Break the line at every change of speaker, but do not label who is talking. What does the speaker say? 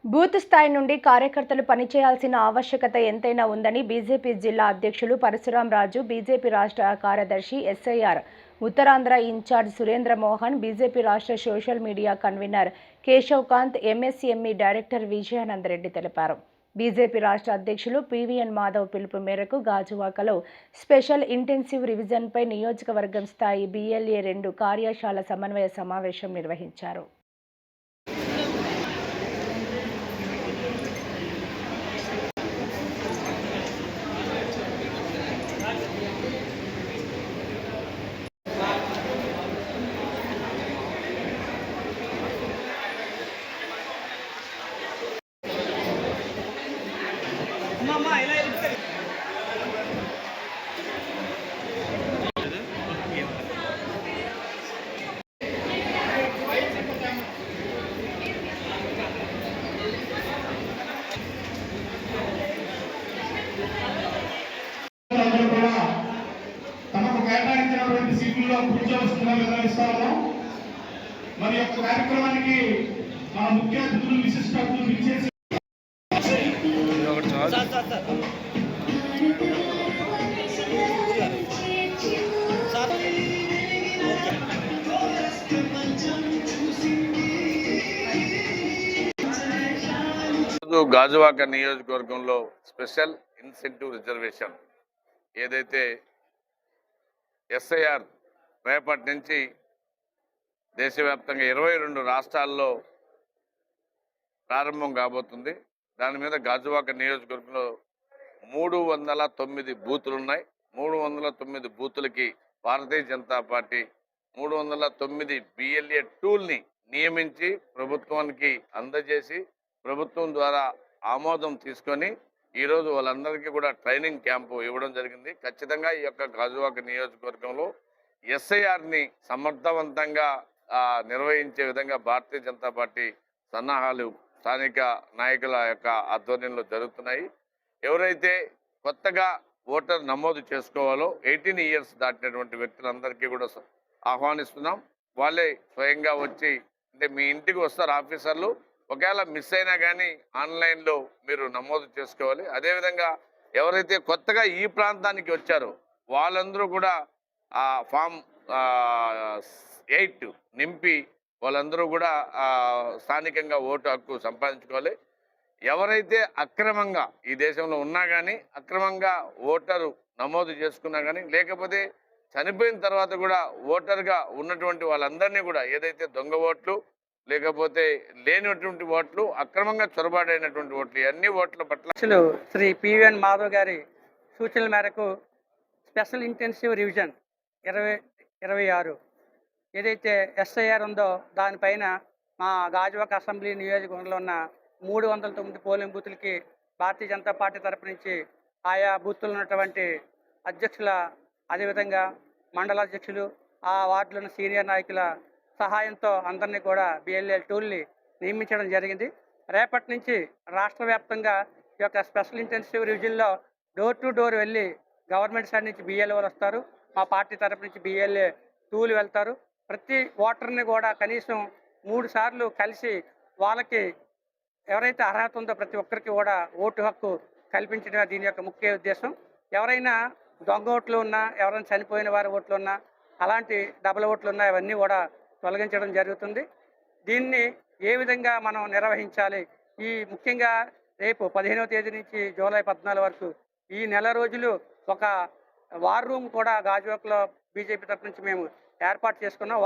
Booth స్థాయి నుండి కార్యకర్తలు పనిచేయాల్సిన ఆవశ్యకత ఎంతైనా ఉందని బీజేపీ జిల్లా అధ్యక్షులు పరశురాం రాజు, బీజేపీ రాష్ట్ర కార్యదర్శి SIR Uttarandhra incharge Surendra Mohan, BJP రాష్ట్ర social media convener Keshav Kant, MSME director Vijayanand Reddy తెలిపారు. బీజేపీ రాష్ట్ర అధ్యక్షులు పివిఎన్ మాధవ్ పిలుపు మేరకు గాజువాకలో స్పెషల్ ఇంటెన్సివ్ రివిజన్పై నియోజకవర్గం స్థాయి BLA 2 కార్యశాల సమన్వయ సమావేశం నిర్వహించారు.
తమకు కేటాయించినటువంటి సీట్లలో కూర్చోవలసిందిగా నిర్వహిస్తాము. మరి యొక్క కార్యక్రమానికి మన ముఖ్య అతిథులు, విశిష్ట అతిథులు ఇచ్చేసి
గాజువాక నియోజకవర్గంలో స్పెషల్ ఇన్సెంటివ్ రిజర్వేషన్ ఏదైతే ఎస్ఐఆర్ రేపటి నుంచి దేశవ్యాప్తంగా 22 రాష్ట్రాల్లో ప్రారంభం కాబోతుంది. దాని మీద గాజువాక నియోజకవర్గంలో 309 బూతులు ఉన్నాయి. 309 బూతులకి భారతీయ జనతా పార్టీ 309 BLA టూల్ని నియమించి ప్రభుత్వానికి అందజేసి ప్రభుత్వం ద్వారా ఆమోదం తీసుకొని ఈరోజు వాళ్ళందరికీ కూడా ట్రైనింగ్ క్యాంపు ఇవ్వడం జరిగింది. ఖచ్చితంగా ఈ యొక్క గాజువాక నియోజకవర్గంలో ఎస్ఐఆర్ని సమర్థవంతంగా నిర్వహించే విధంగా భారతీయ జనతా పార్టీ సన్నాహాలు స్థానిక నాయకుల యొక్క ఆధ్వర్యంలో జరుగుతున్నాయి. ఎవరైతే కొత్తగా ఓటర్ నమోదు చేసుకోవాలో 18 ఇయర్స్ దాటినటువంటి వ్యక్తులందరికీ కూడా ఆహ్వానిస్తున్నాం. వాళ్ళే స్వయంగా వచ్చి, అంటే మీ ఇంటికి వస్తారు ఆఫీసర్లు, ఒకవేళ మిస్ అయినా కానీ ఆన్లైన్లో మీరు నమోదు చేసుకోవాలి. అదేవిధంగా ఎవరైతే కొత్తగా ఈ ప్రాంతానికి వచ్చారో వాళ్ళందరూ కూడా ఫామ్ 8 నింపి వాళ్ళందరూ కూడా స్థానికంగా ఓటు హక్కు సంపాదించుకోవాలి. ఎవరైతే అక్రమంగా ఈ దేశంలో ఉన్నా కానీ, అక్రమంగా ఓటరు నమోదు చేసుకున్నా కానీ, లేకపోతే చనిపోయిన తర్వాత కూడా ఓటర్గా ఉన్నటువంటి వాళ్ళందరినీ కూడా, ఏదైతే దొంగ ఓట్లు లేకపోతే లేనటువంటి ఓట్లు, అక్రమంగా చొరబాడైనటువంటి ఓట్లు, అన్ని ఓట్ల పట్ల
శ్రీ పివిఎన్ మాధవ్ గారి సూచనల మేరకు స్పెషల్ ఇంటెన్సివ్ రివిజన్ 2026 ఏదైతే ఎస్ఐఆర్ ఉందో దానిపైన మా గాజువాక అసెంబ్లీ నియోజకవర్గంలో ఉన్న 309 పోలింగ్ బూతులకి భారతీయ జనతా పార్టీ తరపు నుంచి ఆయా బూతులు ఉన్నటువంటి అధ్యక్షుల, అదేవిధంగా మండల అధ్యక్షులు, ఆ వార్డులో ఉన్న సీనియర్ నాయకుల సహాయంతో అందరినీ కూడా BLA టూల్ని నియమించడం జరిగింది. రేపటి నుంచి రాష్ట్ర వ్యాప్తంగా ఈ యొక్క స్పెషల్ ఇంటెన్సివ్ రివిజన్లో డోర్ టు డోర్ వెళ్ళి గవర్నమెంట్ సైడ్ నుంచి BLOలు వస్తారు, మా పార్టీ తరపు నుంచి BLA టూలు వెళ్తారు. ప్రతి ఓటర్ని కూడా కనీసం 3 సార్లు కలిసి వాళ్ళకి ఎవరైతే అర్హత ఉందో ప్రతి ఒక్కరికి కూడా ఓటు హక్కు కల్పించడమే దీని యొక్క ముఖ్య ఉద్దేశం. ఎవరైనా దొంగ ఓట్లు ఉన్నా, ఎవరైనా చనిపోయిన వారి ఓట్లు ఉన్నా, అలాంటి డబల్ ఓట్లు ఉన్నా, ఇవన్నీ కూడా తొలగించడం జరుగుతుంది. దీన్ని ఏ విధంగా మనం నిర్వహించాలి, ఈ ముఖ్యంగా రేపు 15వ తేదీ నుంచి జూలై 14 వరకు ఈ నెల రోజులు ఒక వార్ రూమ్ కూడా గాజువాకలో బీజేపీ తరఫు నుంచి మేము ఏర్పాటు చేసుకున్నాం.